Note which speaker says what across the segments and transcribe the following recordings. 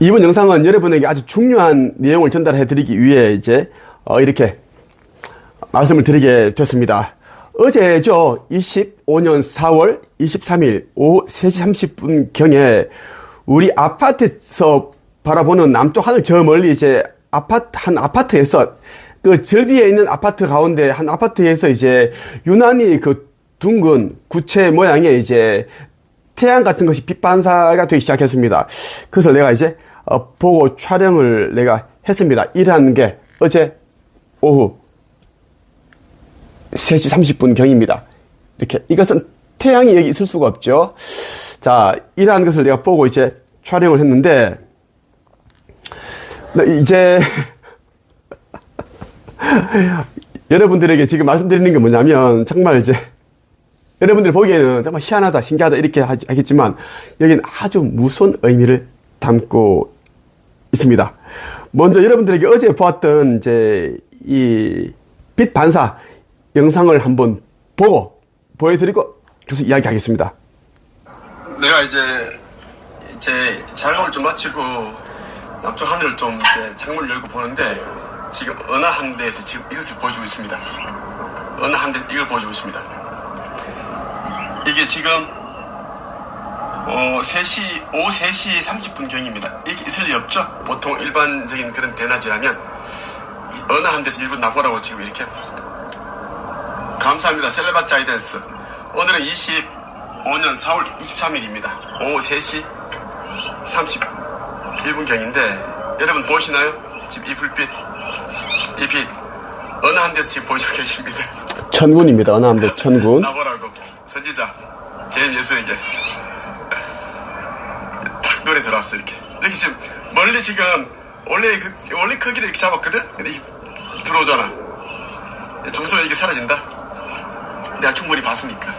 Speaker 1: 이번 영상은 여러분에게 아주 중요한 내용을 전달해 드리기 위해 이제 이렇게 말씀을 드리게 됐습니다. 어제죠, 25년 4월 23일 오후 3시 30분 경에 우리 아파트에서 바라보는 남쪽 하늘 저 멀리 이제 한 아파트에서 그 절비에 있는 아파트 가운데 한 아파트에서 이제 유난히 그 둥근 구체 모양의 이제 태양 같은 것이 빛 반사가 되기 시작했습니다. 그래서 내가 이제 보고 촬영을 내가 했습니다. 이라는 게 어제 오후 3시 30분 경입니다. 이렇게 이것은 태양이 여기 있을 수가 없죠. 자, 이러한 것을 내가 보고 이제 촬영을 했는데 이제 여러분들에게 지금 말씀드리는 게 뭐냐면 정말 이제 여러분들이 보기에는 정말 희한하다, 신기하다 이렇게 하겠지만 여기는 아주 무서운 의미를 담고 있습니다. 먼저 여러분들에게 어제 보았던 이제 이 빛 반사 영상을 한번 보고 보여드리고 계속 이야기하겠습니다.
Speaker 2: 내가 이제 제 작업을 좀 마치고 남쪽 하늘을 좀 이제 창문을 열고 보는데 지금 어느 한 데에서 지금 이것을 보여주고 있습니다. 어느 한 데 이걸 보여주고 있습니다. 이게 지금 오후 3시 30분 경입니다. 이게 있을 리 없죠? 보통 일반적인 그런 대낮이라면 어느 한 데서 일부 나보라고 지금 이렇게. 감사합니다. 셀레바치 아이댄스. 오늘은 25년 4월 23일입니다. 오후 3시 31분 경인데 여러분 보시나요? 지금 이 불빛, 이 빛 어느 한 데서 지금 보여주고 계십니다.
Speaker 1: 천군입니다. 어느 한 데 천군.
Speaker 2: 나보라고 선지자 제일 예수에게 딱 노래 들어왔어. 이렇게 지금 멀리 지금 원래 크기를 이렇게 잡았거든. 근데 들어오잖아. 좀 있으면 이게 사라진다. 내가 충분히 봤으니까.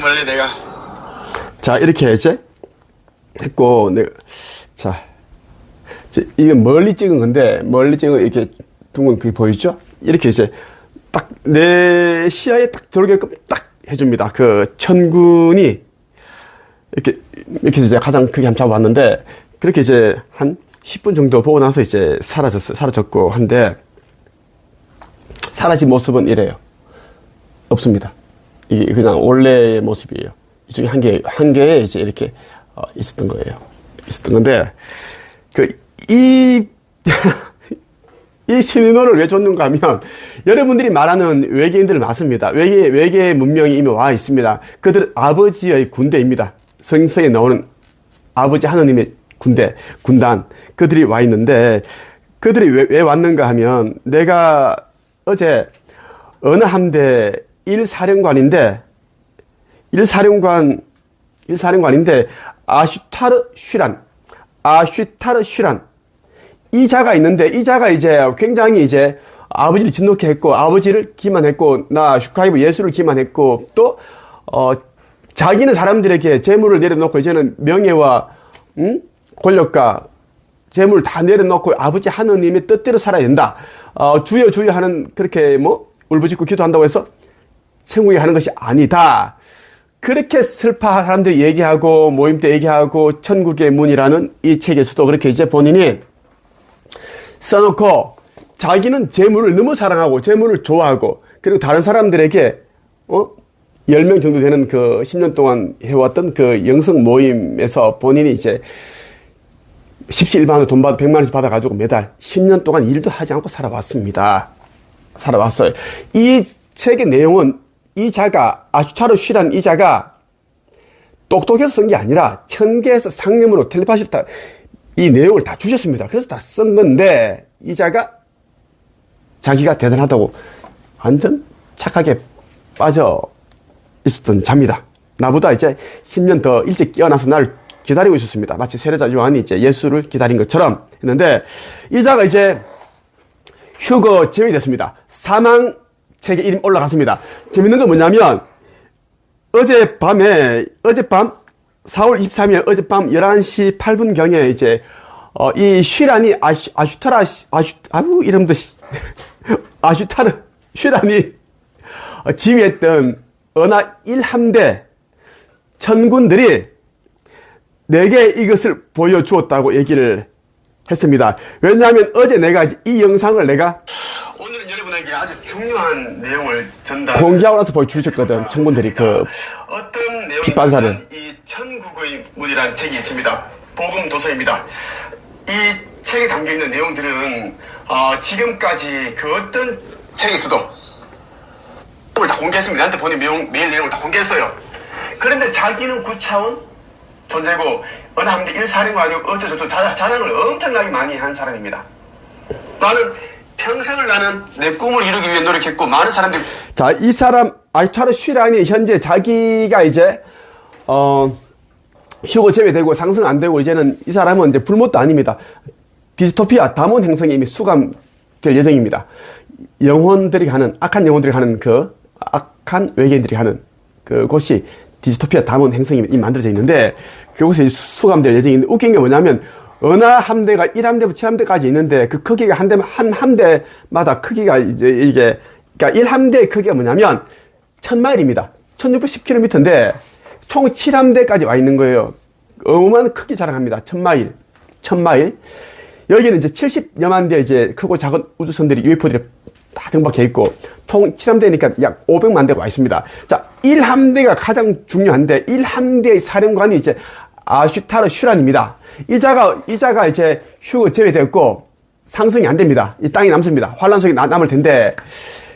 Speaker 2: 멀리 내가.
Speaker 1: 자, 이렇게 이제 했고, 내가, 자, 이게 멀리 찍은 건데, 멀리 찍은 이렇게 둥근 그게 보이죠? 이렇게 이제 딱 내 시야에 딱 들어오게끔 딱 해줍니다. 그 천군이 이렇게 이제 가장 크게 한번 잡아봤는데, 그렇게 이제 한 10분 정도 보고 나서 이제 사라졌고 한데, 사라진 모습은 이래요. 없습니다. 이게 그냥 원래의 모습이에요. 이 중에 한 개에 이제 이렇게, 있었던 거예요. 있었던 건데, 이 신호를 왜 줬는가 하면, 여러분들이 말하는 외계인들 맞습니다. 외계 문명이 이미 와 있습니다. 그들은 아버지의 군대입니다. 성서에 나오는 아버지 하느님의 군단. 그들이 와 있는데, 그들이 왜 왔는가 하면, 내가 어제 어느 함대 1사령관인데, 아슈타르 슈란. 이 자가 있는데, 이 자가 이제 굉장히 이제 아버지를 진노케 했고, 아버지를 기만했고, 나 슈카이브 예수를 기만했고, 또, 자기는 사람들에게 재물을 내려놓고, 이제는 명예와, 권력과 재물을 다 내려놓고 아버지 하느님의 뜻대로 살아야 된다. 주여 하는 그렇게 울부짖고 기도한다고 해서 천국에 가는 것이 아니다. 그렇게 슬퍼한 사람들이 얘기하고 모임 때 얘기하고 천국의 문이라는 이 책에서도 그렇게 이제 본인이 써놓고 자기는 재물을 너무 사랑하고 재물을 좋아하고 그리고 다른 사람들에게 10명 정도 되는 그 10년 동안 해왔던 그 영성 모임에서 본인이 이제 십시일반으로 돈 받아 100만 원씩 받아가지고 매달 10년 동안 일도 하지 않고 살아왔어요. 이 책의 내용은 이 자가 아슈타르 슈란 이 자가 똑똑해서 쓴 게 아니라 천계에서 상념으로 텔레파시로 이 내용을 다 주셨습니다. 그래서 다 쓴 건데 이 자가 자기가 대단하다고 완전 착하게 빠져 있었던 자입니다. 나보다 이제 10년 더 일찍 깨어나서 날 기다리고 있었습니다. 마치 세례자 요한이 이제 예수를 기다린 것처럼 했는데 이 자가 이제 휴거 제외됐습니다. 사망 책에 이름 올라갔습니다. 재밌는 건 뭐냐면 어젯밤 4월 23일 어젯밤 11시 8분 경에 이제 이 슈란이 이름도 아슈타르 슈란이 지휘했던 은하 1함대 천군들이 내게 이것을 보여주었다고 얘기를 했습니다. 왜냐하면 어제 내가 이 영상을 내가
Speaker 2: 오늘은 여러분에게 아주 중요한 내용을
Speaker 1: 공개하고 나서 보여주셨거든. 천군들이 그
Speaker 2: 어떤
Speaker 1: 빗반사를.
Speaker 2: 이 천국의 문이라는 책이 있습니다. 복음 도서입니다. 이 책에 담겨있는 내용들은 지금까지 그 어떤 책에서도 다 공개했습니다. 나한테 보낸 메일 내용을 다 공개했어요. 그런데 자기는 9차원 존재고 어느 한데 일사령관이고 어쩌저쩌 자랑을 엄청나게 많이 한 사람입니다. 나는 평생을 내 꿈을 이루기 위해 노력했고 많은 사람들이
Speaker 1: 자, 이 사람 아슈타르 슈란이 현재 자기가 이제 휴거 제외되고 상승 안 되고 이제는 이 사람은 이제 불못도 아닙니다. 디스토피아 다몬 행성이 이미 수감될 예정입니다. 영혼들이 가는 악한 영혼들이 가는 그 악한 외계인들이 가는 그곳이 디스토피아 다몬 행성이 이미 만들어져 있는데 그곳에 수감될 예정인데 웃긴 게 뭐냐면 은하 함대가 1함대부터 7함대까지 있는데 그 크기가 한 함대마다 크기가 이제 이게 그러니까 1함대의 크기가 뭐냐면 1000마일입니다. 1610km인데 총 7함대까지 와 있는 거예요. 어마어마한 크기 자랑합니다. 1000마일. 여기는 이제 70여만 대 이제 크고 작은 우주선들이 UFO들이 다 등박해 있고 총 7함대니까 약 500만 대가 와 있습니다. 자, 1함대가 가장 중요한데 1함대의 사령관이 이제 아슈타르 슈란입니다. 이 자가 이제 휴거 제외되었고 상승이 안 됩니다. 이 땅이 남습니다. 환란 속에 남을 텐데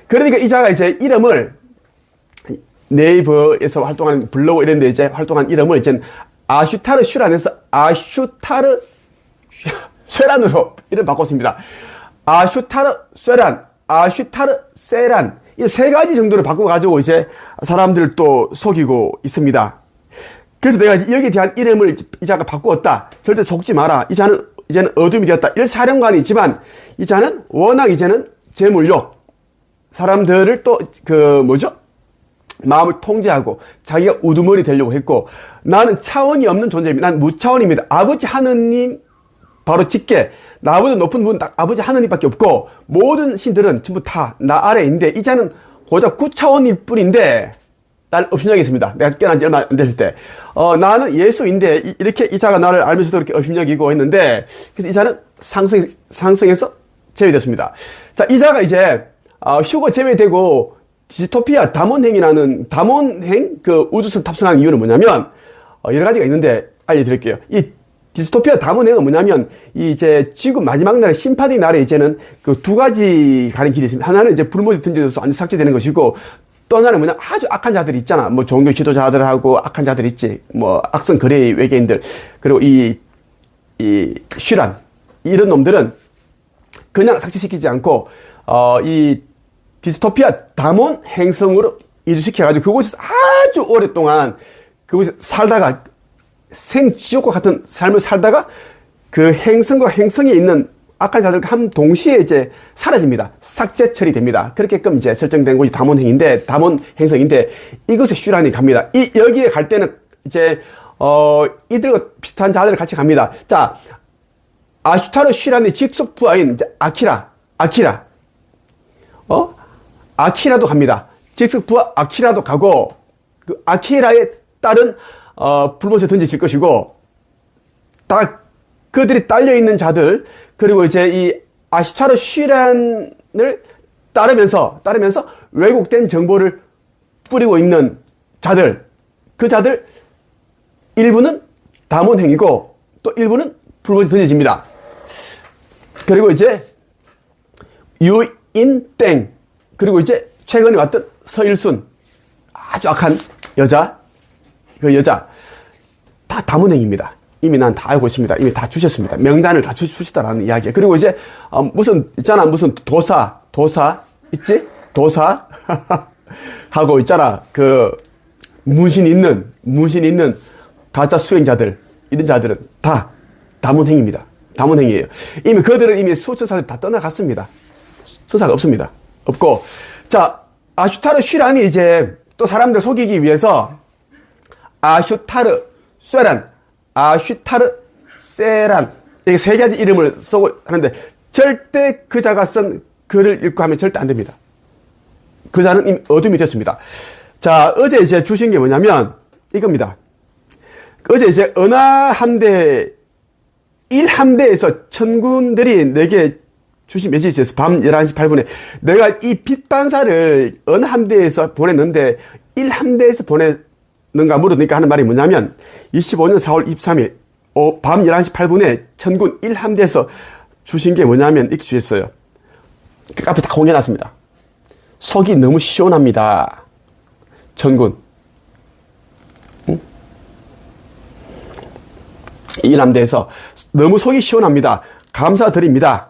Speaker 1: 그러니까 이 자가 이제 이름을 네이버에서 활동하는 블로그 이런 데 이제 활동한 이름을 이제 아슈타르 슈란에서 아슈타르 쇠란으로 이름 바꿨습니다. 아슈타르 쇠란, 아슈타르 세란 이 세 가지 정도를 바꿔가지고 이제 사람들 또 속이고 있습니다. 그래서 내가 여기에 대한 이름을 이 자가 바꾸었다. 절대 속지 마라. 이 자는 이제는 어둠이 되었다. 일사령관이 있지만 이 자는 워낙 이제는 재물욕 사람들을 또 마음을 통제하고 자기가 우두머리 되려고 했고 나는 차원이 없는 존재입니다. 난 무차원입니다. 아버지 하느님 바로 직계 나보다 높은 분은 딱 아버지 하느님밖에 없고 모든 신들은 전부 다 나 아래에 있는데 이 자는 고작 9차원일 뿐인데 날 업신여겼습니다. 내가 깨어난 지 얼마 안 됐을 때. 나는 예수인데, 이렇게 이 자가 나를 알면서도 그렇게 업신여기고 했는데, 그래서 이 자는 상승해서 제외됐습니다. 자, 이 자가 이제, 휴거 제외되고, 디스토피아 다몬행이라는, 다몬행, 그 우주선 탑승한 이유는 뭐냐면, 여러 가지가 있는데, 알려드릴게요. 이 디스토피아 다몬행은 뭐냐면, 이제 지구 마지막 날에 심판의 날에 이제는 그 두 가지 가는 길이 있습니다. 하나는 이제 불못이 던져져서 완전 삭제되는 것이고, 또 하나는 뭐냐, 아주 악한 자들이 있잖아. 뭐, 종교 지도자들하고 악한 자들 있지. 뭐, 악성 거래 외계인들. 그리고 이 슈란. 이런 놈들은 그냥 삭제시키지 않고, 이 디스토피아 다몬 행성으로 이주시켜가지고 그곳에서 아주 오랫동안 그곳에 살다가 생지옥과 같은 삶을 살다가 그 행성과 행성에 있는 악한 자들과 한 동시에 이제 사라집니다. 삭제 처리됩니다. 그렇게끔 이제 설정된 곳이 다몬 행성인데 이곳에 슈란이 갑니다. 여기에 갈 때는 이제 이들과 비슷한 자들을 같이 갑니다. 자, 아슈타르 슈란의 직속 부하인 이제 아키라도 갑니다. 직속 부하 아키라도 가고 그 아키라에 따른 불못에 던져질 것이고 다 그들이 딸려 있는 자들 그리고 이제 이 아슈타르 슈란을 따르면서 왜곡된 정보를 뿌리고 있는 자들, 그 자들 일부는 다몬행이고 또 일부는 불못에 던져집니다. 그리고 이제 유인땡 그리고 이제 최근에 왔던 서일순 아주 악한 여자 그 여자 다 다몬행입니다. 이미 난 다 알고 있습니다. 이미 다 주셨습니다. 명단을 다 주시다라는 이야기예요. 그리고 이제 무슨 도사 있지? 도사 하고 있잖아. 그 문신 있는 가짜 수행자들 이런 자들은 다 다몬행입니다. 다몬행이에요. 이미 그들은 이미 수천사들 다 떠나갔습니다. 수사가 없습니다. 없고 자 아슈타르 슈란이 이제 또 사람들 속이기 위해서 아슈타르 쇠란 아슈타르 세란 이렇게 세 가지 이름을 쓰고 하는데 절대 그 자가 쓴 글을 읽고 하면 절대 안 됩니다. 그 자는 이미 어둠이 됐습니다. 자 어제 이제 주신 게 뭐냐면 이겁니다. 어제 이제 은하함대 1함대에서 천군들이 내게 주신 메시지에서 밤 11시 8분에 내가 이 빛반사를 은하함대에서 보냈는데 1함대에서 보냈는가 물으니까 하는 말이 뭐냐면 25년 4월 23일 밤 11시 8분에 천군 1함대에서 주신 게 뭐냐면 이렇게 주셨어요. 그 앞에 다 공개해놨습니다. 속이 너무 시원합니다. 천군. 응? 1함대에서 너무 속이 시원합니다. 감사드립니다.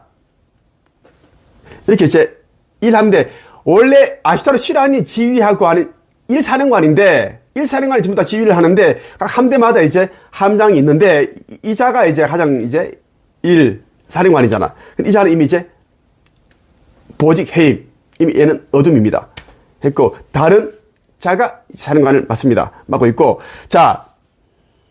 Speaker 1: 이렇게 이제 1함대, 원래 아슈타르 시란이 지휘하고 하는 1사령관인데, 1사령관이 전부 다 지휘를 하는데, 각 함대마다 이제 함장이 있는데, 이 자가 이제 가장 이제 1사령관이잖아. 이 자는 이미 이제 보직 해임, 이미 얘는 어둠입니다. 했고, 다른 자가 사령관을 맡고 있고, 자,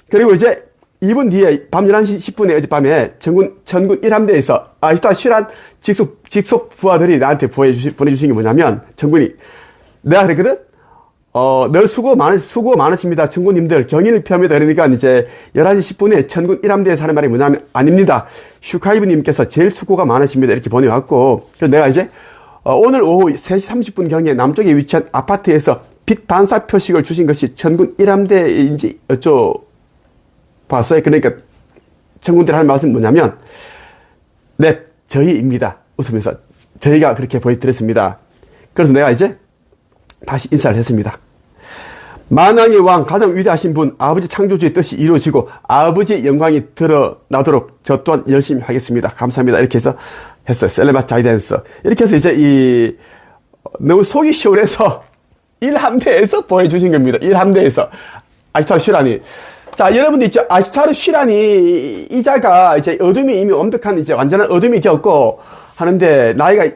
Speaker 1: 그리고 이제 2분 뒤에 밤 11시 10분에 어젯밤에 천군 1함대에서 아슈타르 시란 직속 부하들이 나한테 보내주신 게 뭐냐면, 천군이, 내가 그랬거든? 늘 수고 많으십니다. 천군님들, 경의를 표합니다. 그러니까 이제 11시 10분에 천군 1함대에서 하는 말이 뭐냐면, 아닙니다. 슈카이브님께서 제일 수고가 많으십니다. 이렇게 보내왔고, 그래서 내가 이제, 오늘 오후 3시 30분경에 남쪽에 위치한 아파트에서 빛 반사 표식을 주신 것이 천군 1함대인지 봤어요. 그러니까 천군들 하는 말씀은 뭐냐면, 네, 저희입니다. 웃으면서 저희가 그렇게 보여드렸습니다. 그래서 내가 이제 다시 인사를 했습니다. 만왕의 왕, 가장 위대하신 분, 아버지 창조주의 뜻이 이루어지고 아버지의 영광이 드러나도록 저 또한 열심히 하겠습니다. 감사합니다. 이렇게 해서 했어요. 셀레마 자이덴스. 이렇게 해서 이제 너무 속이 시원해서 1함대에서 보여주신 겁니다. 1함대에서 아슈타르 시란이. 자, 여러분들 있죠? 아슈타르 시란이 이 자가 이제 어둠이 이미 완벽한 이제 완전한 어둠이 되었고 하는데 나이가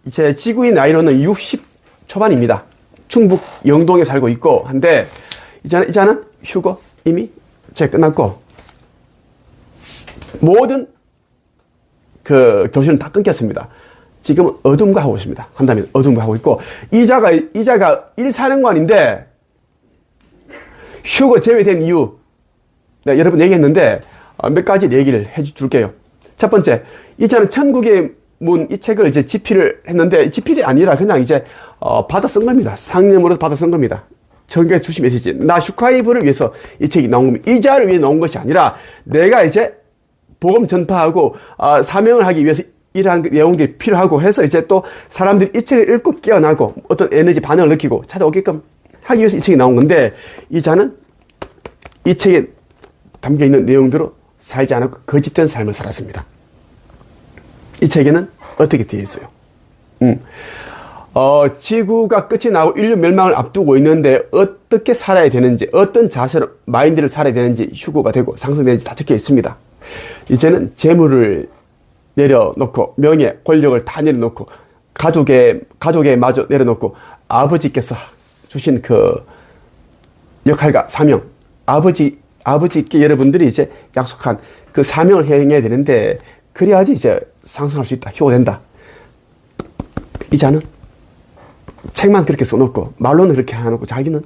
Speaker 1: 이제 지구인 나이로는 60 초반입니다. 충북 영동에 살고 있고 한데 이 자는 휴거 이미 이제 끝났고 모든 그 교실은 다 끊겼습니다. 지금은 어둠과 하고 있습니다. 한다면 어둠과 하고 있고 이 자가 1사령관인데 휴거 제외된 이유 네, 여러분 얘기했는데 몇 가지 얘기를 해줄게요. 첫 번째, 이 자는 천국의 문 이 책을 이제 집필을 했는데 집필이 아니라 그냥 이제 받아 쓴 겁니다. 상념으로 받아 쓴 겁니다. 정교에 주신 메시지. 나 슈카이브를 위해서 이 책이 나온 겁니다. 이 자를 위해 나온 것이 아니라 내가 이제 복음 전파하고 사명을 하기 위해서 이러한 내용들이 필요하고 해서 이제 또 사람들이 이 책을 읽고 깨어나고 어떤 에너지 반응을 느끼고 찾아오게끔 하기 위해서 이 책이 나온 건데 이 자는 이 책에 담겨있는 내용대로 살지 않았고 거짓된 삶을 살았습니다. 이 책에는 어떻게 되어 있어요? 지구가 끝이 나고 인류 멸망을 앞두고 있는데 어떻게 살아야 되는지 어떤 자세로 마인드를 살아야 되는지 휴거가 되고 상승되는지 다 적혀 있습니다. 이제는 재물을 내려놓고 명예, 권력을 다 내려놓고 가족에 마저 내려놓고 아버지께서 주신 그 역할과 사명 아버지께 여러분들이 이제 약속한 그 사명을 행해야 되는데 그래야지 이제 상승할 수 있다. 휴거된다. 이 자는 책만 그렇게 써놓고 말로는 그렇게 해놓고 자기는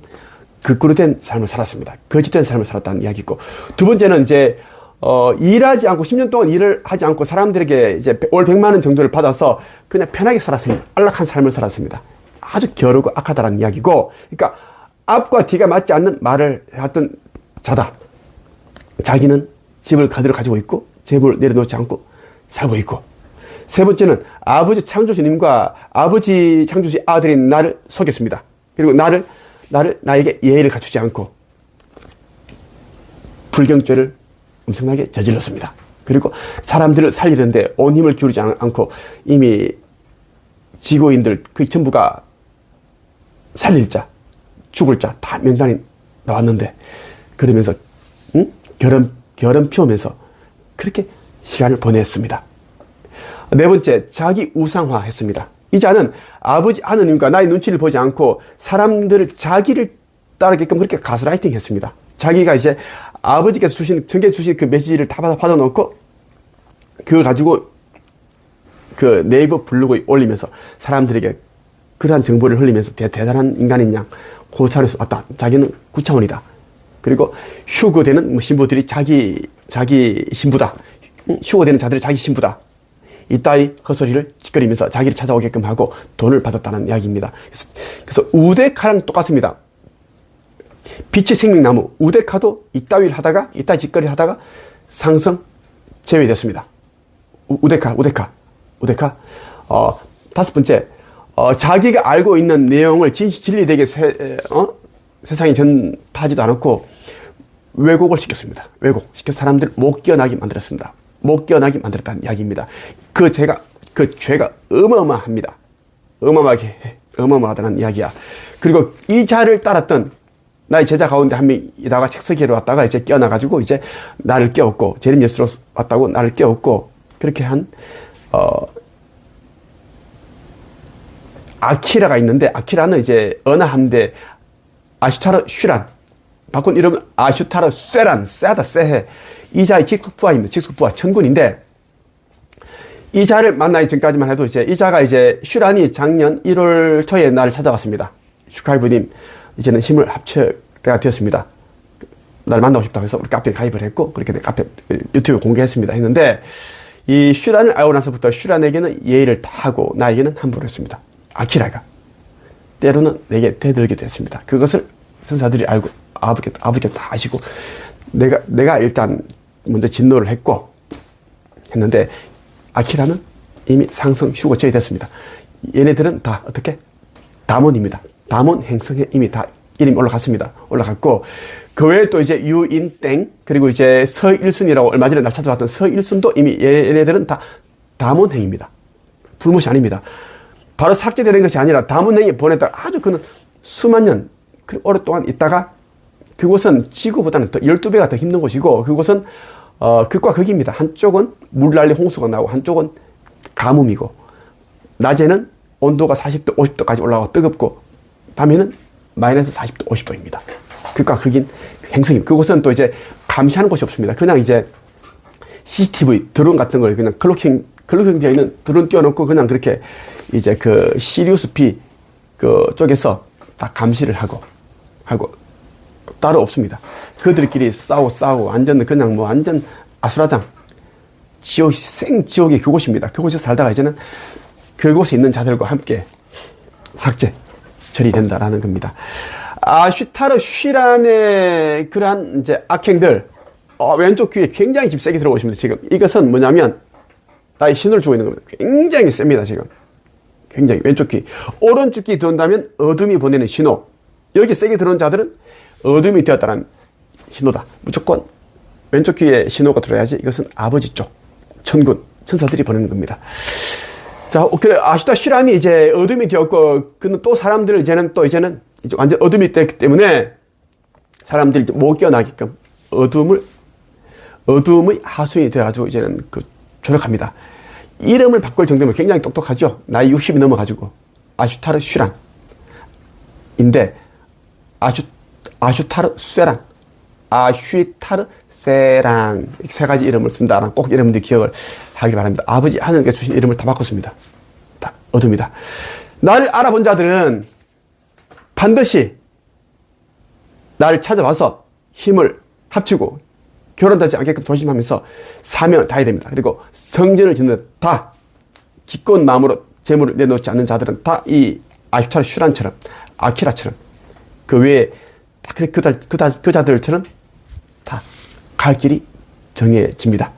Speaker 1: 거꾸로 된 삶을 살았습니다. 거짓된 삶을 살았다는 이야기고 두 번째는 이제 일하지 않고 10년 동안 일을 하지 않고 사람들에게 이제 월 100만 원 정도를 받아서 그냥 편하게 살았습니다. 안락한 삶을 살았습니다. 아주 게으르고 악하다라는 이야기고 그러니까 앞과 뒤가 맞지 않는 말을 했던 자다. 자기는 집을 그대로 가지고 있고 재물을 내려놓지 않고 살고 있고 세 번째는 아버지 창조주님과 아버지 창조주의 아들인 나를 속였습니다. 그리고 나에게 예의를 갖추지 않고 불경죄를 엄청나게 저질렀습니다. 그리고 사람들을 살리는데 온 힘을 기울이지 않고 이미 지구인들 그 전부가 살릴 자, 죽을 자 다 명단이 나왔는데 그러면서 결혼 피우면서 그렇게 시간을 보냈습니다. 네 번째, 자기 우상화 했습니다. 이 자는 아버지 하느님과 나의 눈치를 보지 않고 사람들을 자기를 따르게끔 그렇게 가스라이팅 했습니다. 자기가 이제 아버지께서 전개 주신 그 메시지를 다 받아놓고 그걸 가지고 그 네이버 블로그에 올리면서 사람들에게 그러한 정보를 흘리면서 대단한 인간인 양 고차원에서 왔다. 자기는 9차원이다. 그리고 휴거되는 뭐 신부들이 자기 신부다. 휴거되는 자들이 자기 신부다. 이따위 헛소리를 짓거리면서 자기를 찾아오게끔 하고 돈을 받았다는 이야기입니다. 그래서 우데카랑 똑같습니다. 빛의 생명나무 우데카도 이따위를 하다가 이따위 짓거리를 하다가 상성 제외됐습니다. 우데카. 다섯 번째, 자기가 알고 있는 내용을 진리되게 세상에 전파하지도 않았고 왜곡을 시켰습니다. 왜곡시켜 사람들 못 깨어나게 만들었습니다. 못 깨어나게 만들었다는 이야기입니다. 그 죄가 어마어마합니다. 어마어마하다는 이야기야. 그리고 이 자를 따랐던 나의 제자 가운데 한 명이다가 책서기로 왔다가 이제 깨어나가지고 이제 나를 깨웠고, 재림 예수로 왔다고 나를 깨웠고, 그렇게 한, 아키라가 있는데, 아키라는 이제 언어함대 아슈타르 슈란, 바꾼 이름은 아슈타르 쇠란, 쎄하다, 쎄해. 이 자의 직속부하입니다. 직속부하, 천군인데, 이 자를 만나기 전까지만 해도 이제, 이 자가 이제, 슈란이 작년 1월 초에 나를 찾아왔습니다. 슈카이브님, 이제는 힘을 합칠 때가 되었습니다. 나를 만나고 싶다고 해서 우리 카페에 가입을 했고, 그렇게 카페, 유튜브 공개했습니다. 했는데, 이 슈란을 알고 나서부터 슈란에게는 예의를 다 하고, 나에게는 함부로 했습니다. 아키라가. 때로는 내게 대들기도 했습니다. 그것을 선사들이 알고, 아버지께 다 아시고, 내가 일단 먼저 진노를 했는데, 아키라는 이미 상승 휴거 제외됐습니다. 얘네들은 다 어떻게? 담원입니다. 담원 행성에 이미 다 이름이 올라갔고, 그 외에 또 이제 유인땡, 그리고 이제 서일순이라고 얼마 전에 날 찾아왔던 서일순도 이미 얘네들은 다 담원행입니다. 불못이 아닙니다. 바로 삭제되는 것이 아니라 담원행에 보냈다가 아주 그는 수만 년, 오랫동안 있다가 그곳은 지구보다는 더 12배가 더 힘든 곳이고, 그곳은 극과 극입니다. 한쪽은 물난리 홍수가 나고 한쪽은 가뭄이고, 낮에는 온도가 40도, 50도까지 올라가고 뜨겁고, 밤에는 마이너스 40도, 50도입니다. 극과 극인 행성입니다. 그곳은 또 이제 감시하는 곳이 없습니다. 그냥 이제 CCTV, 드론 같은 걸 그냥 클로킹 되어 있는 드론 띄워놓고 그냥 그렇게 이제 그 시리우스 B 그 쪽에서 다 감시를 하고 따로 없습니다. 그들끼리 싸우고 완전 아수라장 생지옥이 그곳입니다. 그곳에서 살다가 이제는 그곳에 있는 자들과 함께 삭제 처리된다라는 겁니다. 아슈타르 슈란의 그러한 이제 악행들, 왼쪽 귀에 굉장히 지금 세게 들어오고 있습니다. 지금 이것은 뭐냐면 나의 신호를 주고 있는 겁니다. 굉장히 셉니다. 지금 굉장히 왼쪽 귀, 오른쪽 귀 들어온다면 어둠이 보내는 신호. 여기 세게 들어온 자들은 어둠이 되었다는 신호다. 무조건 왼쪽 귀에 신호가 들어야지. 이것은 아버지 쪽 천군 천사들이 보내는 겁니다. 자, 그래, 아슈타 슈란이 이제 어둠이 되었고, 그는 또 사람들을 이제는 이제 완전 어둠이 됐기 때문에 사람들이 이제 못 깨어나게끔 어둠의 하수인이 되어가지고 이제는 조력합니다. 이름을 바꿀 정도면 굉장히 똑똑하죠. 나이 60이 넘어가지고. 아슈타르 슈란인데, 아슈타르 쇠란, 아슈타르 세란, 세 가지 이름을 쓴다는 꼭 여러분들이 기억을 하길 바랍니다. 아버지 하나님께 주신 이름을 다 바꿨습니다. 다 어둠이다. 나를 알아본 자들은 반드시 나를 찾아와서 힘을 합치고 결혼하지 않게끔 조심하면서 사명을 다해야 됩니다. 그리고 성전을 짓는 다 기꺼운 마음으로 재물을 내놓지 않는 자들은 다 이 아슈타르 슈란처럼, 아키라처럼, 그 외에 그 자들처럼 다 갈 길이 정해집니다.